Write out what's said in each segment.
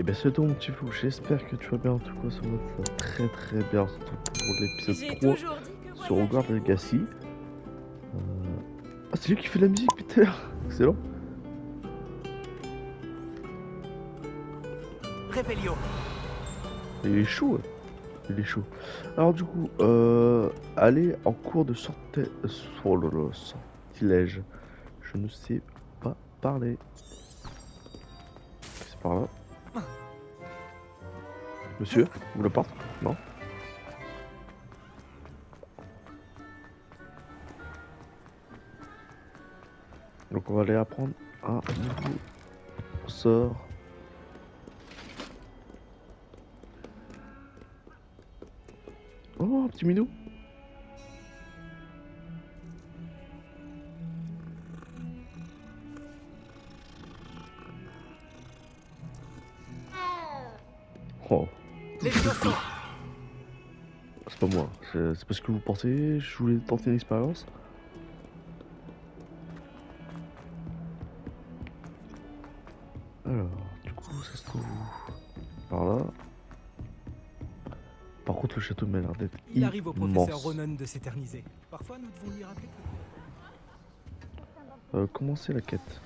Et bien c'est tout mon petit fou, j'espère que tu vas bien en tout cas, ça va très très bien, surtout pour l'épisode J'ai 3 toujours dit que sur Hogwarts voyager... Legacy. Ah c'est lui qui fait la musique Peter, excellent. Revelio. Il est chaud, ouais. Il est chaud. Alors du coup, aller en cours de sortilège. Je ne sais pas parler. C'est par là. Monsieur, vous la porte? Non. Donc on va aller apprendre un nouveau sort. Oh, un petit minou. Oh, Levioso. c'est pas moi. C'est parce que vous pensez. Je voulais tenter une expérience. Alors, du coup, ça se trouve par là. Par contre, le château m'a l'air d'être Il arrive au professeur immense. Ronan de s'éterniser. Parfois, nous devons lui rappeler que... Commencer la quête.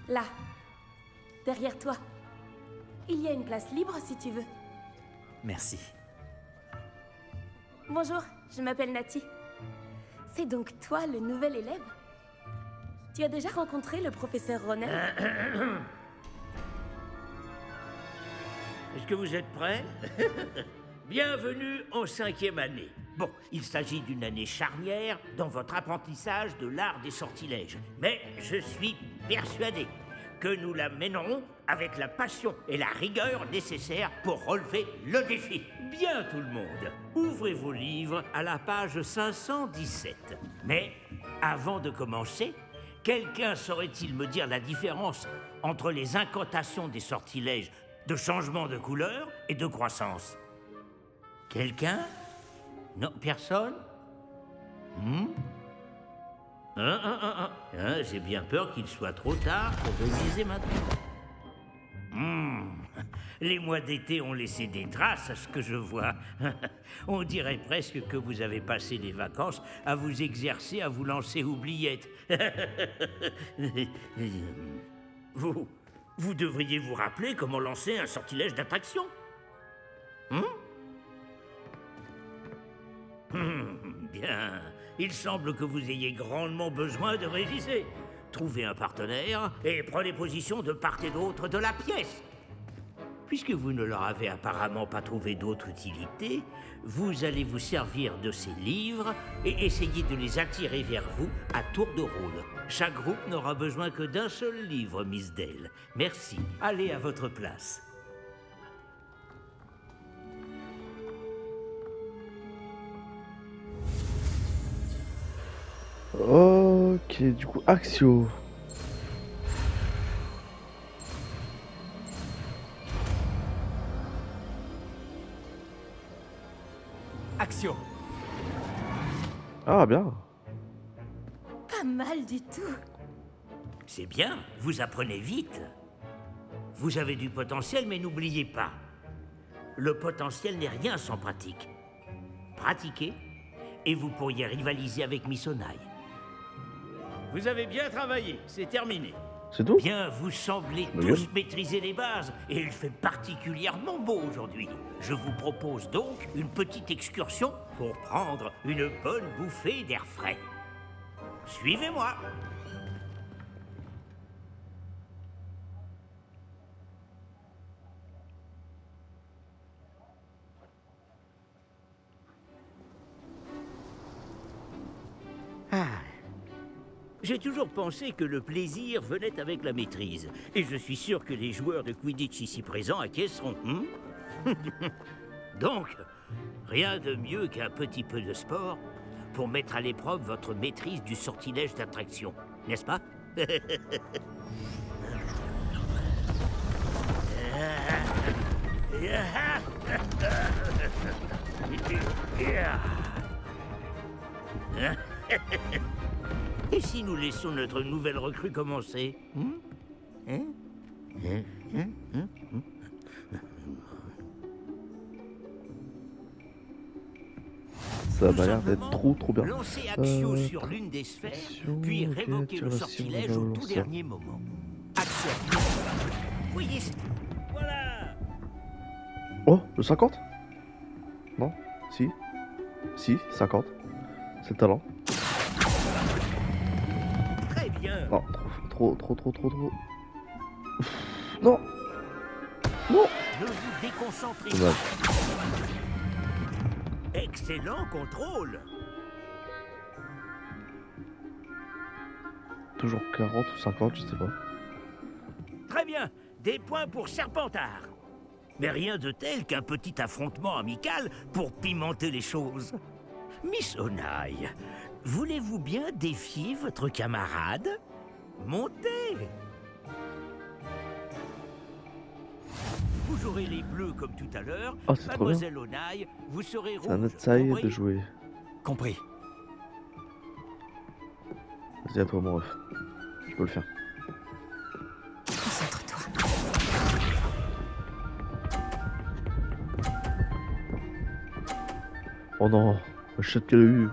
Là, derrière toi. Il y a une place libre si tu veux. Merci. Bonjour, je m'appelle Nati. C'est donc toi le nouvel élève? Tu as déjà rencontré le professeur Ronan? Est-ce que vous êtes prêts? Bienvenue en 5e année. Bon, il s'agit d'une année charnière dans votre apprentissage de l'art des sortilèges. Mais je suis persuadé que nous la mènerons avec la passion et la rigueur nécessaires pour relever le défi. Bien tout le monde, ouvrez vos livres à la page 517. Mais avant de commencer, quelqu'un saurait-il me dire la différence entre les incantations des sortilèges de changement de couleur et de croissance? Quelqu'un? Non, personne? J'ai bien peur qu'il soit trop tard pour réviser maintenant. Les mois d'été ont laissé des traces à ce que je vois. On dirait presque que vous avez passé les vacances à vous exercer, à vous lancer oubliettes. Vous devriez vous rappeler comment lancer un sortilège d'attraction. Bien. Il semble que vous ayez grandement besoin de réviser. Trouvez un partenaire et prenez position de part et d'autre de la pièce. Puisque vous ne leur avez apparemment pas trouvé d'autre utilité, vous allez vous servir de ces livres et essayer de les attirer vers vous à tour de rôle. Chaque groupe n'aura besoin que d'un seul livre, Miss Dale. Merci. Allez à votre place. Ok, du coup, Axio. Axio. Ah, bien. Pas mal du tout. C'est bien, vous apprenez vite. Vous avez du potentiel, mais n'oubliez pas, le potentiel n'est rien sans pratique. Pratiquez, et vous pourriez rivaliser avec Miss Onai. Vous avez bien travaillé, c'est terminé. C'est tout? Bien, vous semblez Oui. tous maîtriser les bases, et il fait particulièrement beau aujourd'hui. Je vous propose donc une petite excursion pour prendre une bonne bouffée d'air frais. Suivez-moi. J'ai toujours pensé que le plaisir venait avec la maîtrise. Et je suis sûr que les joueurs de Quidditch ici présents acquiesceront. Donc, rien de mieux qu'un petit peu de sport pour mettre à l'épreuve votre maîtrise du sortilège d'attraction, n'est-ce pas? Et si nous laissons notre nouvelle recrue commencer? Ça Tout m'a l'air d'être simplement, trop bien. Lancer Axio sur l'une des sphères, Action, puis ok, révoquer tire le la sortilège cible au dans le tout lanceur. dernier moment. Action. Voyez, voilà. Oh, le 50? Non? Si? Si, 50. C'est le talent. Très bien. Non, trop. Non! Non! Ne vous déconcentrez Dommage. pas. Excellent contrôle. Toujours 40 ou 50, je sais pas. Très bien. Des points pour Serpentard. Mais rien de tel qu'un petit affrontement amical pour pimenter les choses. Miss Onaï, voulez-vous bien défier votre camarade? Montez! Vous jouerez les bleus comme tout à l'heure. Ah, c'est trop bien. Mademoiselle Onaï, vous serez C'est un rouge. essaye Compris? de jouer. Compris. Vas-y, à toi, mon ref. Je peux le faire. Concentre-toi. Oh non, le shot qu'elle a eu.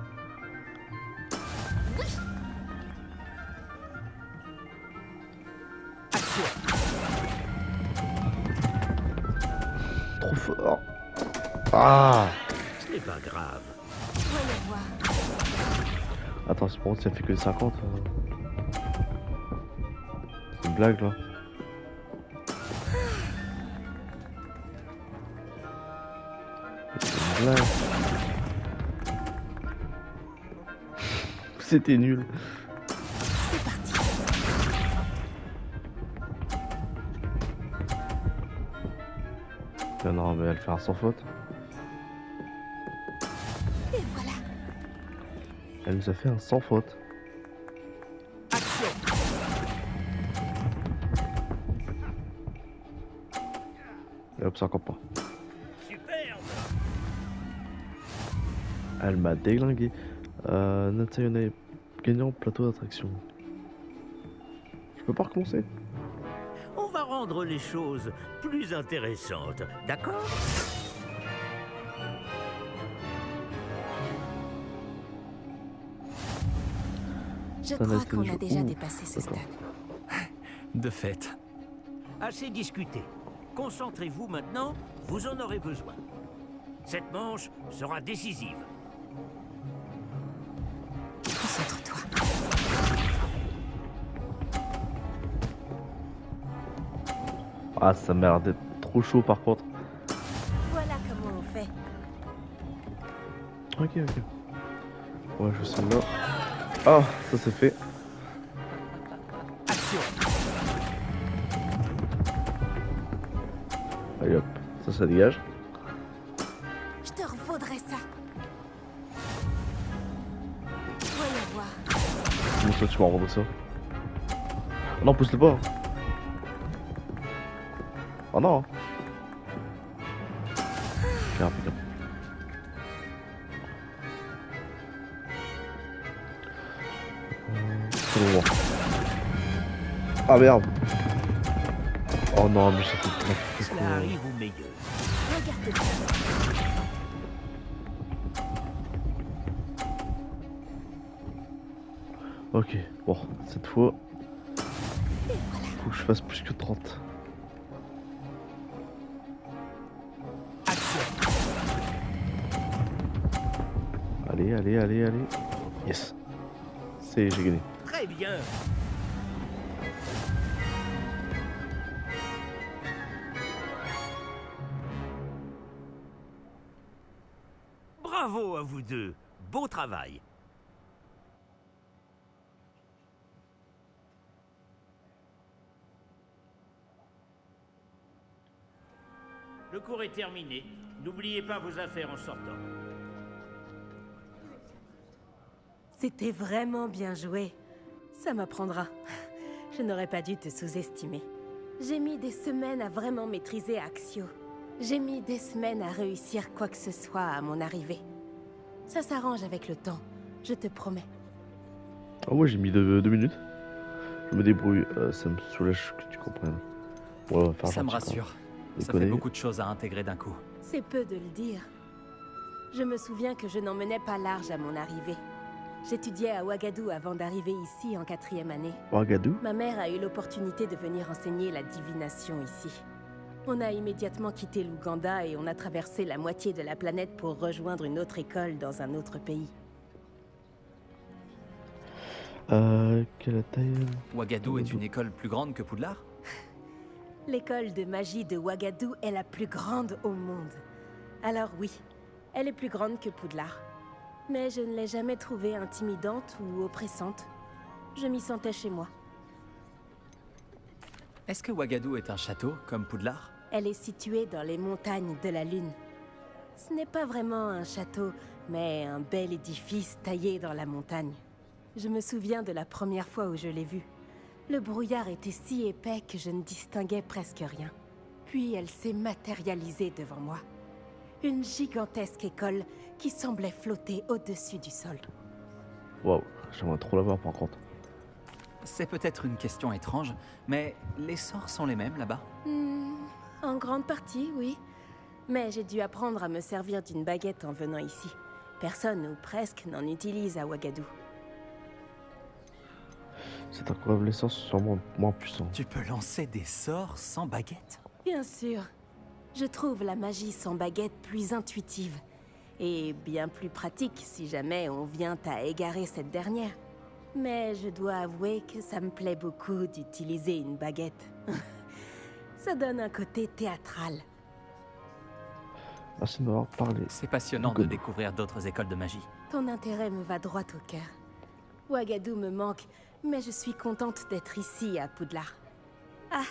Action. Trop fort. Ah! Ce n'est pas grave. Voyons voir. Attends, c'est pour moi, ça fait que 50. C'est une blague là. C'est une blague. C'était nul. C'est parti. Non, mais elle fait un sans faute. Et voilà. Elle nous a fait un sans faute. Action. Et hop, ça compte pas. Superbe. Elle m'a déglingué. Nathalie gagnant plateau d'attraction. Je peux pas recommencer? On va rendre les choses plus intéressantes, d'accord? Je Ça crois reste qu'on le a jeu. déjà Ouh, dépassé ce d'accord. stade. De fait. Assez discuté. Concentrez-vous maintenant, vous en aurez besoin. Cette manche sera décisive. Concentre-toi. Ah, ça m'a l'air d'être trop chaud par contre. Voilà comment on fait. Ok. Ouais, je suis là. Ah, ça c'est fait. Action. Allez hop, ça dégage. Je te revaudrai ça. Voyons voir. Comment ça, tu m'as rendu ça? Oh non, pousse-le pas. Oh non. Ok, impeccable. C'est le moment. Ah merde. Oh non, mais j'ai fait n'importe Cela quoi. arrive au meilleur. Regarde bien. Ok, bon, cette fois, Et voilà. faut que je fasse plus que 30. Action. Allez. Yes. J'ai gagné. Très bien. Bravo à vous deux. Beau travail. Le cours est terminé. N'oubliez pas vos affaires en sortant. C'était vraiment bien joué. Ça m'apprendra. Je n'aurais pas dû te sous-estimer. J'ai mis des semaines à vraiment maîtriser Axio. J'ai mis des semaines à réussir quoi que ce soit à mon arrivée. Ça s'arrange avec le temps, je te promets. Ah, moi j'ai mis 2 minutes. Je me débrouille, ça me soulage que tu comprennes. Bon, on va faire Ça me gentil, rassure. quoi. Ça fait Déconner. beaucoup de choses à intégrer d'un coup. C'est peu de le dire. Je me souviens que je n'en menais pas large à mon arrivée. J'étudiais à Ouagadou avant d'arriver ici en 4e année. Ouagadou? Ma mère a eu l'opportunité de venir enseigner la divination ici. On a immédiatement quitté l'Ouganda et on a traversé la moitié de la planète pour rejoindre une autre école dans un autre pays. Quelle taille? Ouagadou est une école plus grande que Poudlard? L'école de magie de Ouagadou est la plus grande au monde. Alors oui, elle est plus grande que Poudlard. Mais je ne l'ai jamais trouvée intimidante ou oppressante. Je m'y sentais chez moi. Est-ce que Ouagadou est un château, comme Poudlard? Elle est située dans les montagnes de la Lune. Ce n'est pas vraiment un château, mais un bel édifice taillé dans la montagne. Je me souviens de la première fois où je l'ai vue. Le brouillard était si épais que je ne distinguais presque rien. Puis elle s'est matérialisée devant moi. Une gigantesque école qui semblait flotter au-dessus du sol. Waouh, j'aimerais trop la voir par contre. C'est peut-être une question étrange, mais les sorts sont les mêmes là-bas? En grande partie, oui. Mais j'ai dû apprendre à me servir d'une baguette en venant ici. Personne, ou presque, n'en utilise à Ouagadou. C'est incroyable, les sorts sont sûrement moins puissants. Tu peux lancer des sorts sans baguette? Bien sûr. Je trouve la magie sans baguette plus intuitive. Et bien plus pratique si jamais on vient à égarer cette dernière. Mais je dois avouer que ça me plaît beaucoup d'utiliser une baguette. Ça donne un côté théâtral. Merci de m'avoir parlé. C'est passionnant de découvrir d'autres écoles de magie. Ton intérêt me va droit au cœur. Ouagadou me manque, mais je suis contente d'être ici à Poudlard. Ah,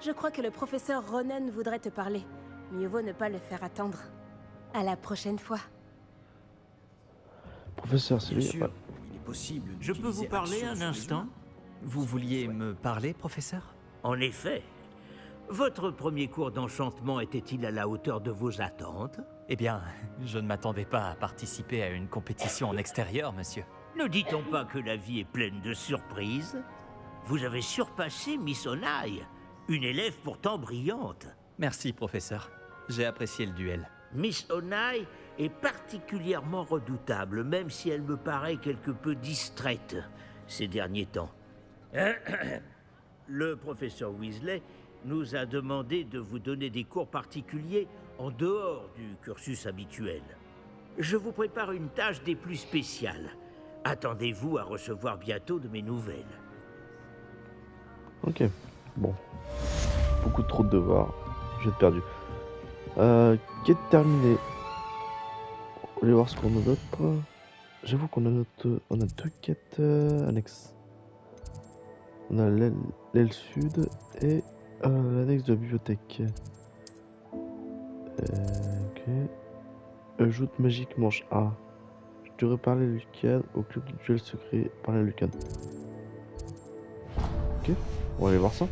je crois que le professeur Ronen voudrait te parler. Mieux vaut ne pas le faire attendre. À la prochaine fois. Professeur, c'est Bien lui. sûr, il est possible. Je peux vous d'utiliser parler Action un sous instant? besoin. Vous vouliez me parler, professeur? En effet. Votre premier cours d'enchantement était-il à la hauteur de vos attentes? Eh bien, je ne m'attendais pas à participer à une compétition en extérieur, monsieur. Ne dit-on pas que la vie est pleine de surprises? Vous avez surpassé Miss Onai, une élève pourtant brillante. Merci, professeur. J'ai apprécié le duel. Miss Onai est particulièrement redoutable, même si elle me paraît quelque peu distraite ces derniers temps. Le professeur Weasley nous a demandé de vous donner des cours particuliers en dehors du cursus habituel. Je vous prépare une tâche des plus spéciales. Attendez-vous à recevoir bientôt de mes nouvelles. Ok, bon. Beaucoup trop de devoirs. Je vais être perdu. Quête terminée. On va aller voir ce qu'on a d'autre. J'avoue qu'on a on a 2 quêtes annexes. On a l'aile sud et l'annexe de la bibliothèque. Ok. Ajoute magique manche A. Je devrais parler à Lucan au club de duel secret. Parler à Lucan. Ok, on va aller voir ça.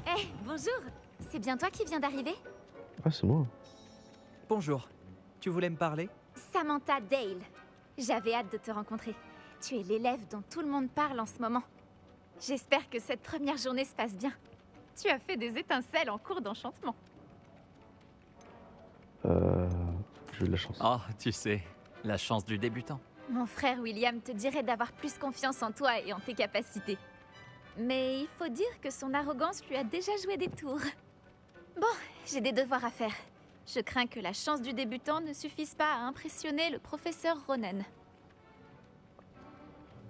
Eh, bonjour. C'est bien toi qui viens d'arriver? Ah, c'est moi. Bonjour. Tu voulais me parler? Samantha Dale. J'avais hâte de te rencontrer. Tu es l'élève dont tout le monde parle en ce moment. J'espère que cette première journée se passe bien. Tu as fait des étincelles en cours d'enchantement. J'ai eu de la chance. Oh, tu sais, la chance du débutant. Mon frère William te dirait d'avoir plus confiance en toi et en tes capacités. Mais il faut dire que son arrogance lui a déjà joué des tours. Bon, j'ai des devoirs à faire. Je crains que la chance du débutant ne suffise pas à impressionner le professeur Ronen.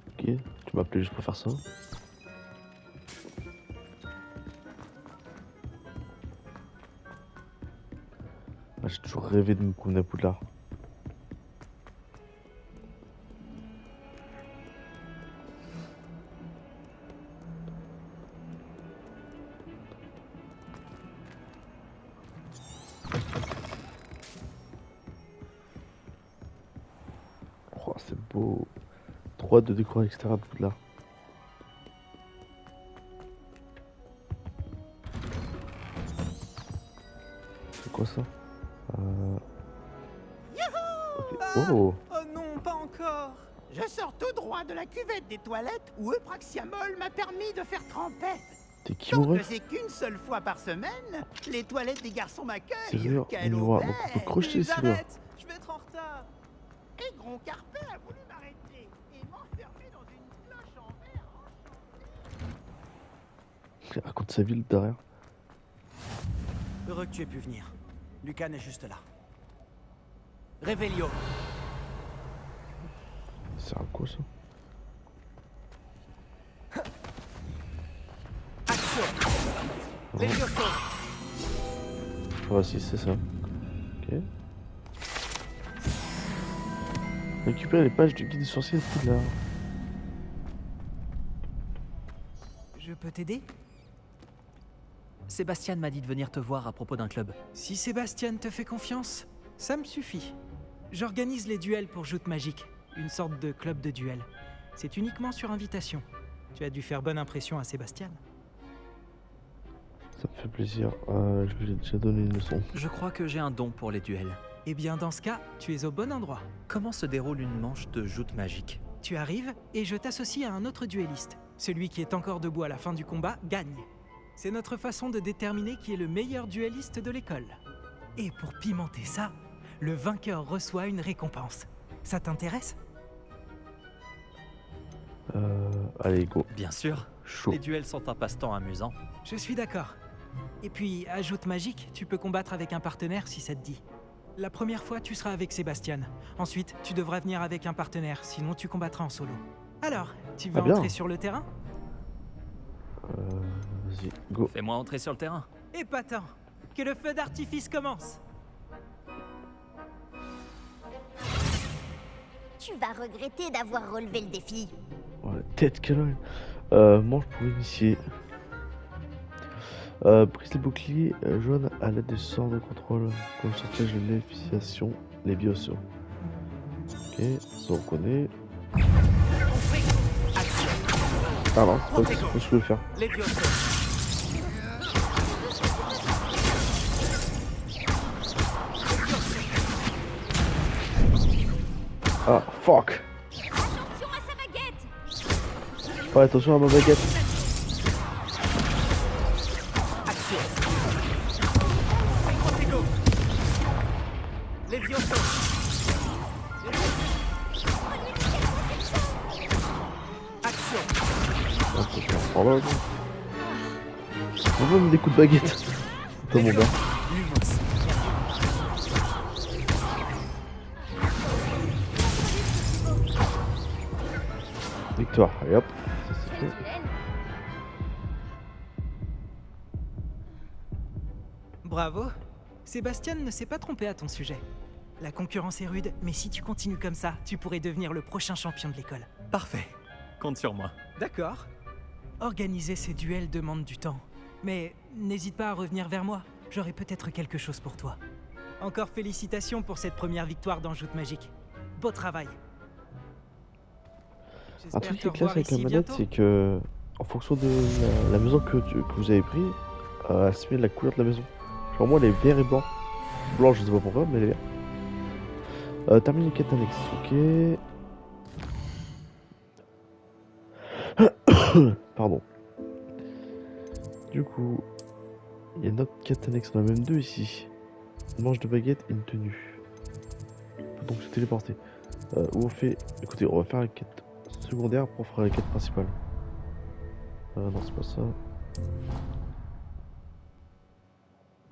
Ok, tu m'as appelé juste pour faire ça. Ah, j'ai toujours rêvé de me promener à Poudlard. Oh, c'est beau. Trop hâte de découvrir l'extérieur de Poudlard. C'est quoi ça? Ok. Oh! Oh non, pas encore. Je sors tout droit de la cuvette des toilettes où Eupraxiamol m'a permis de faire trempette. T'es qui, mon Tant que ref? c'est qu'une seule fois par semaine, les toilettes des garçons m'accueillent. Silver, Quelle on va aubaine! crocheter Ils Silver. arrêtent. Je vais être en retard. Et Gron Carpet a voulu m'arrêter et m'enfermer dans une cloche en verre enchantée. Il raconte sa ville derrière. Heureux que tu aies pu venir. Lucan est juste là. Revelio. Ça sert à quoi ça? Action. Levioso. Ah si, c'est ça. Ok. Récupérer les pages du guide des sorciers de Poudlard. Je peux t'aider? Sébastien m'a dit de venir te voir à propos d'un club. Si Sébastien te fait confiance, ça me suffit. J'organise les duels pour Joute Magique, une sorte de club de duel. C'est uniquement sur invitation. Tu as dû faire bonne impression à Sébastien. Ça me fait plaisir. Je lui ai déjà donné une leçon. Je crois que j'ai un don pour les duels. Eh bien, dans ce cas, tu es au bon endroit. Comment se déroule une manche de joute magique? Tu arrives et je t'associe à un autre duelliste. Celui qui est encore debout à la fin du combat gagne. C'est notre façon de déterminer qui est le meilleur duelliste de l'école. Et pour pimenter ça, le vainqueur reçoit une récompense. Ça t'intéresse? Allez, go. Bien sûr. Chaud. Les duels sont un passe-temps amusant. Je suis d'accord. Et puis, à Joute Magique, tu peux combattre avec un partenaire si ça te dit. La première fois, tu seras avec Sébastien. Ensuite, tu devras venir avec un partenaire, sinon tu combattras en solo. Alors, tu veux Ah bien. entrer sur le terrain? Vas-y, go. Fais-moi entrer sur le terrain. Épatant! Que le feu d'artifice commence! Tu vas regretter d'avoir relevé le défi. Ouais, tête qu'elle a. Manche pour initier. Prise les boucliers jaune à l'aide des sorts de contrôle. Comme sortage de l'efficiation, les biosons. Ok, ça on connaît. Ah non, c'est pas ce que je veux faire. Levioso. Ah, fuck! Attention à sa baguette! Ouais, attention à ma baguette. Action. Protego. Levioso. Action. On peut faire par là. On va mettre des coups de baguette. Dans mon bain. Lumos. Victoire. Allez hop. Ça c'est fait. Bravo! Sébastien ne s'est pas trompé à ton sujet. La concurrence est rude, mais si tu continues comme ça, tu pourrais devenir le prochain champion de l'école. Parfait. Compte sur moi. D'accord. Organiser ces duels demande du temps. Mais n'hésite pas à revenir vers moi. J'aurai peut-être quelque chose pour toi. Encore félicitations pour cette première victoire dans Joute Magique. Beau travail. Un J'espère truc te qui est classe revoir avec la ici manette, bientôt. c'est que en fonction de la maison que vous avez pris, elle se met la couleur de la maison. Genre moi, elle est vert et blanc. Blanc, je sais pas pourquoi, mais elle est vert. Termine les quêtes annexes, ok. Pardon. Du coup, il y a une autre quête annexe, on en a même deux ici. Une manche de baguette et une tenue. On peut donc se téléporter. Où on fait... Écoutez, on va faire la quête secondaire pour faire la quête principale. Non, c'est pas ça.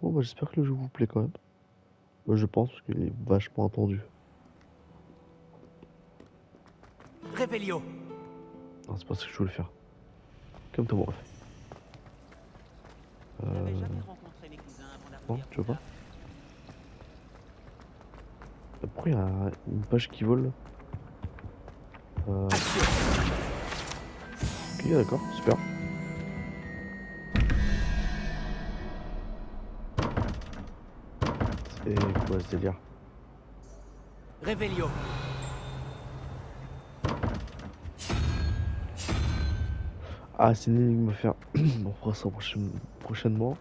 Bon, bah j'espère que le jeu vous plaît quand même. Moi, je pense parce qu'il est vachement attendu. Revelio. Non, c'est pas ce que je voulais faire. Comme toi, bref. Non, tu veux pas? Pourquoi il y a une page qui vole? Action. Ok, d'accord, super. C'est quoi ce délire? Revelio. Ah, c'est une énigme à faire. On fera ça prochainement.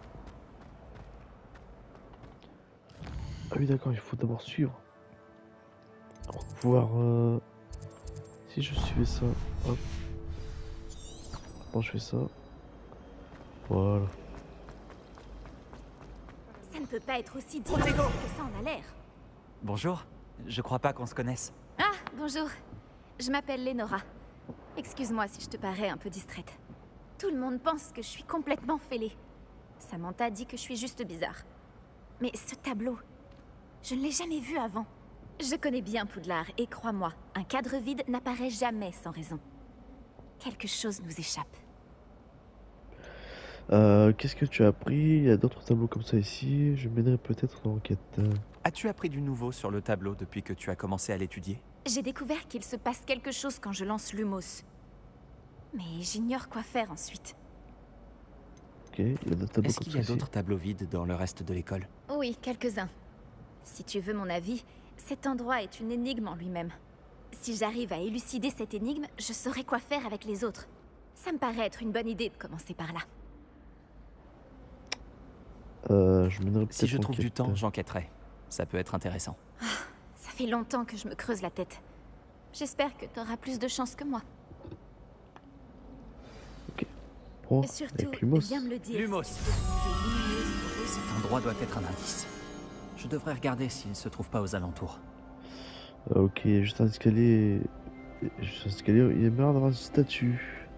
Ah oui, d'accord, il faut d'abord suivre. pour pouvoir... Si je suivais ça... Hop. Maintenant je fais ça. Voilà. Ça ne peut pas être aussi difficile que ça en a l'air. Bonjour, je crois pas qu'on se connaisse. Ah, bonjour. Je m'appelle Lénora. Excuse-moi si je te parais un peu distraite. Tout le monde pense que je suis complètement fêlée. Samantha dit que je suis juste bizarre. Mais ce tableau, je ne l'ai jamais vu avant. Je connais bien Poudlard et crois-moi, un cadre vide n'apparaît jamais sans raison. Quelque chose nous échappe. Qu'est-ce que tu as appris? Il y a d'autres tableaux comme ça ici. Je mènerai peut-être une enquête. As-tu appris du nouveau sur le tableau depuis que tu as commencé à l'étudier? J'ai découvert qu'il se passe quelque chose quand je lance Lumos. Mais j'ignore quoi faire ensuite. Ok, il y a d'autres tableaux Est-ce comme qu'il ça y a ici. d'autres tableaux vides dans le reste de l'école? Oui, quelques-uns. Si tu veux mon avis, cet endroit est une énigme en lui-même. Si j'arrive à élucider cette énigme, je saurai quoi faire avec les autres. Ça me paraît être une bonne idée de commencer par là. Je mènerai peut-être Si je trouve du l'enquête. temps, j'enquêterai. Ça peut être intéressant. Ça fait longtemps que je me creuse la tête. J'espère que t'auras plus de chance que moi. Prends Et surtout, avec Lumos. viens me le dire. Lumos. si tu veux une idée lumineuse pour eux. Cet endroit doit être un indice. Je devrais regarder s'il ne se trouve pas aux alentours. Ok, juste un escalier. Juste un escalier. Il y a l'air d'avoir une statue.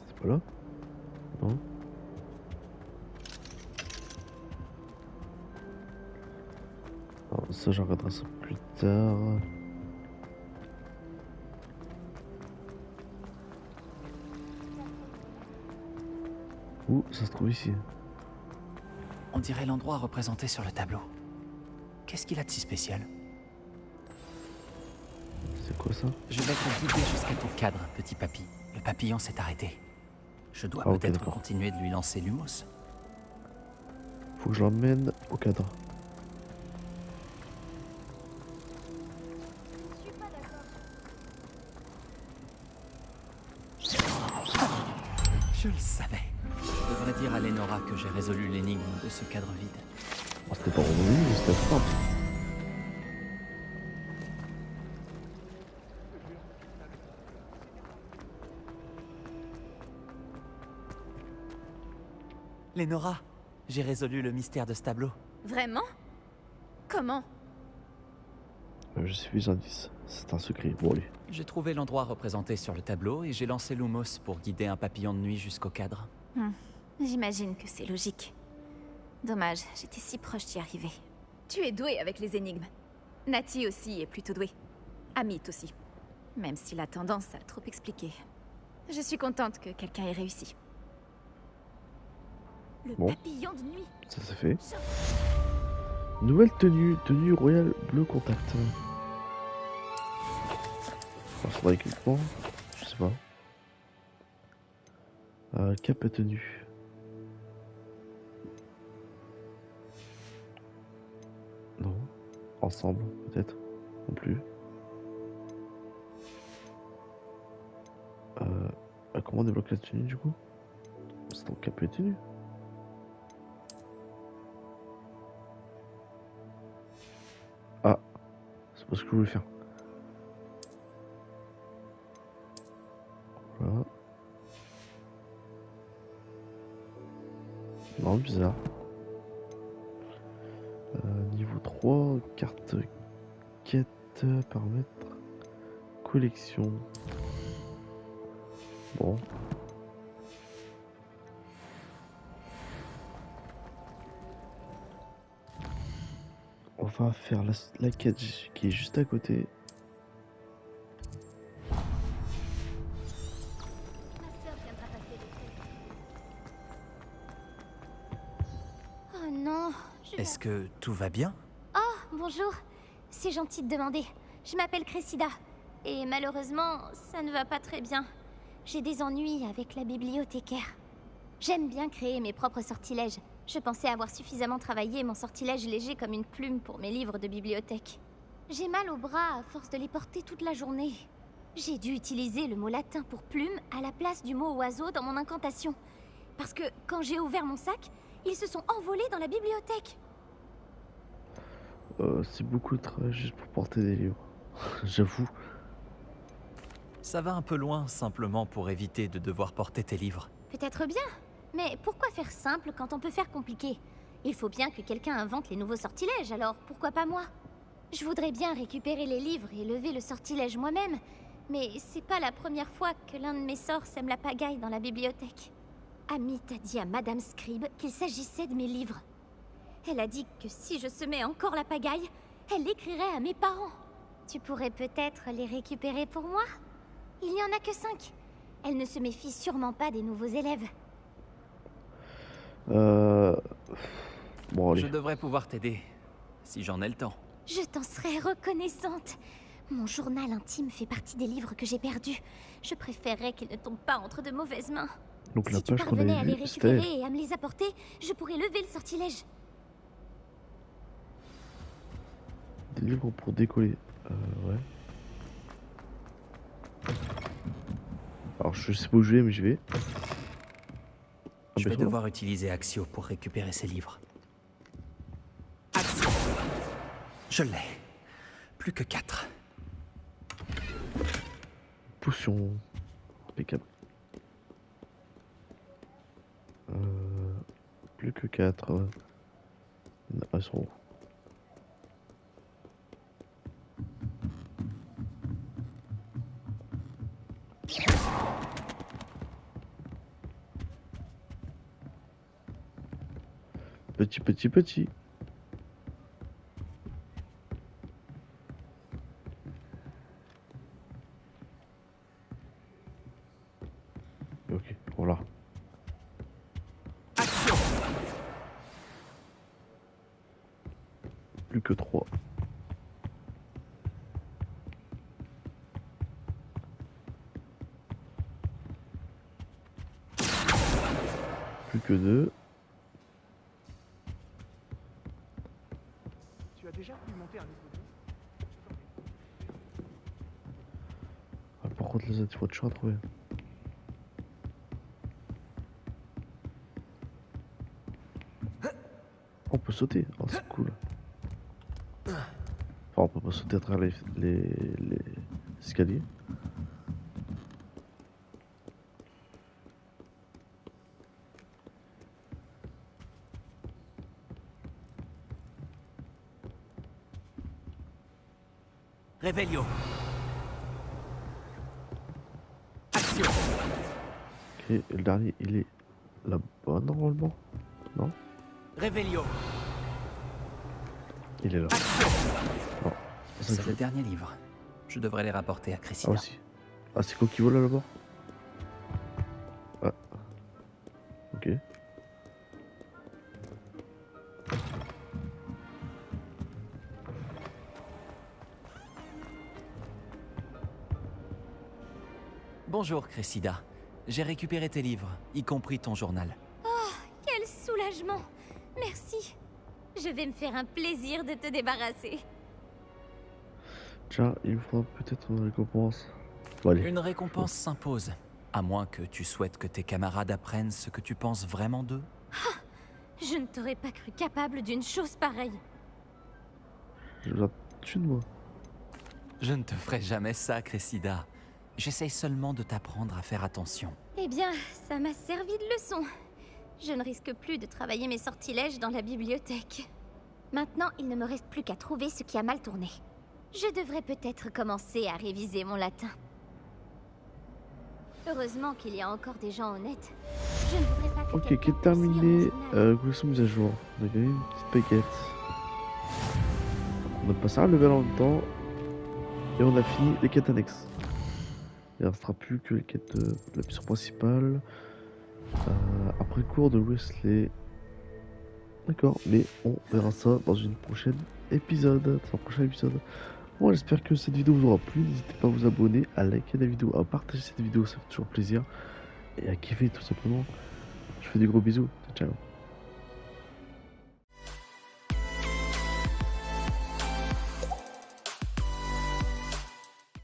C'est pas là? Non. Alors, ça, j'en regarderai ça plus tard. Où ça se trouve ici? On dirait l'endroit représenté sur le tableau. Qu'est-ce qu'il a de si spécial? C'est quoi ça? Je vais te guider jusqu'à ton cadre, petit papy. Le papillon s'est arrêté. Je dois Ah, ok, peut-être d'accord. continuer de lui lancer Lumos. Faut que je l'emmène au cadre. Je le savais. Je devrais dire à Lénora que j'ai résolu l'énigme de ce cadre vide. Oh, c'était pas revenu, mais c'était simple. Lénora, j'ai résolu le mystère de ce tableau. Vraiment? Comment? Je suis les indices. C'est un secret pour lui. J'ai trouvé l'endroit représenté sur le tableau et j'ai lancé Lumos pour guider un papillon de nuit jusqu'au cadre. J'imagine que c'est logique. Dommage, j'étais si proche d'y arriver. Tu es doué avec les énigmes. Nati aussi est plutôt douée. Amit aussi. Même s'il a tendance à trop expliquer. Je suis contente que quelqu'un ait réussi. Le Bon. papillon de nuit. Ça c'est fait. Nouvelle tenue. Tenue royale bleu contact. Ça faudra équipement. Je sais pas. Cap et tenue. Non. Ensemble, peut-être. Non plus. Comment on débloque la tenue du coup? C'est donc cap et tenue. Ah, c'est pas ce que je voulais faire. Voilà. Non, bizarre. Niveau 3, carte quête, paramètres, collection. Bon. On va faire la quête qui est juste à côté. Oh non, Est-ce que tout va bien? Bonjour, c'est gentil de demander. Je m'appelle Cressida. Et malheureusement, ça ne va pas très bien. J'ai des ennuis avec la bibliothécaire. J'aime bien créer mes propres sortilèges. Je pensais avoir suffisamment travaillé mon sortilège léger comme une plume pour mes livres de bibliothèque. J'ai mal au bras à force de les porter toute la journée. J'ai dû utiliser le mot latin pour plume à la place du mot oiseau dans mon incantation. Parce que quand j'ai ouvert mon sac, ils se sont envolés dans la bibliothèque. C'est beaucoup de travail juste pour porter des livres. J'avoue. Ça va un peu loin, simplement pour éviter de devoir porter tes livres. Peut-être bien. Mais pourquoi faire simple quand on peut faire compliqué? Il faut bien que quelqu'un invente les nouveaux sortilèges, alors pourquoi pas moi? Je voudrais bien récupérer les livres et lever le sortilège moi-même, mais c'est pas la première fois que l'un de mes sorts sème la pagaille dans la bibliothèque. Amit a dit à Madame Scribe qu'il s'agissait de mes livres. Elle a dit que si je semais encore la pagaille, elle l'écrirait à mes parents. Tu pourrais peut-être les récupérer pour moi? Il n'y en a que 5. Elle ne se méfie sûrement pas des nouveaux élèves. Bon, allez. Je devrais pouvoir t'aider, si j'en ai le temps. Je t'en serais reconnaissante. Mon journal intime fait partie des livres que j'ai perdus. Je préférerais qu'ils ne tombent pas entre de mauvaises mains. Donc la Si tu page qu'on parvenais à avait les vue, c'était... récupérer et à me les apporter, je pourrais lever le sortilège. Des livres pour décoller. Ouais. Alors je sais pas où je vais, mais j'y vais. Je vais Abaisse-moi. devoir utiliser Axio pour récupérer ces livres. Axio! Je l'ai. Plus que 4. Potion. Impeccable. Plus que 4. Elles sont où? Petit. Ok, voilà. Axio! Plus que 3. Plus que 2. Tu as déjà pu monter un hippodrome? Ah, par contre, les autres voitures à trouver. On peut sauter, oh, c'est cool. Enfin, on peut pas sauter à travers les escaliers. Revelio. Axio. Ok, et le dernier, il est là-bas normalement. Non? Revelio. Il est là. Axio. Non. C'est ça C'est que le je- dernier livre. Je devrais les rapporter à Ah Cressida. aussi. Ah, c'est quoi qui vole là-bas? Ah. Ok. Bonjour Cressida. J'ai récupéré tes livres, y compris ton journal. Quel soulagement! Merci. Je vais me faire un plaisir de te débarrasser. Tiens, il me faudra peut-être une récompense. Bon, allez. Une récompense s'impose, à moins que tu souhaites que tes camarades apprennent ce que tu penses vraiment d'eux. Je ne t'aurais pas cru capable d'une chose pareille. J'ai besoin de thune, moi. Je ne te ferai jamais ça, Cressida. J'essaye seulement de t'apprendre à faire attention. Eh bien, ça m'a servi de leçon. Je ne risque plus de travailler mes sortilèges dans la bibliothèque. Maintenant, il ne me reste plus qu'à trouver ce qui a mal tourné. Je devrais peut-être commencer à réviser mon latin. Heureusement qu'il y a encore des gens honnêtes. Je ne voudrais pas que Ok, quelqu'un qui est puisse terminé. lire mon journal. Collection mise à jour. On a gagné une petite baguette. On a passé un level en même temps. Et on a fini les quêtes annexes. Il ne restera plus que les quêtes de la mission principale. Après le cours de Wesley. D'accord, mais on verra ça dans une prochaine épisode. Dans un prochain épisode. Bon, j'espère que cette vidéo vous aura plu. N'hésitez pas à vous abonner, à liker la vidéo, à partager cette vidéo, ça fait toujours plaisir. Et à kiffer tout simplement. Je vous fais des gros bisous. Ciao, ciao.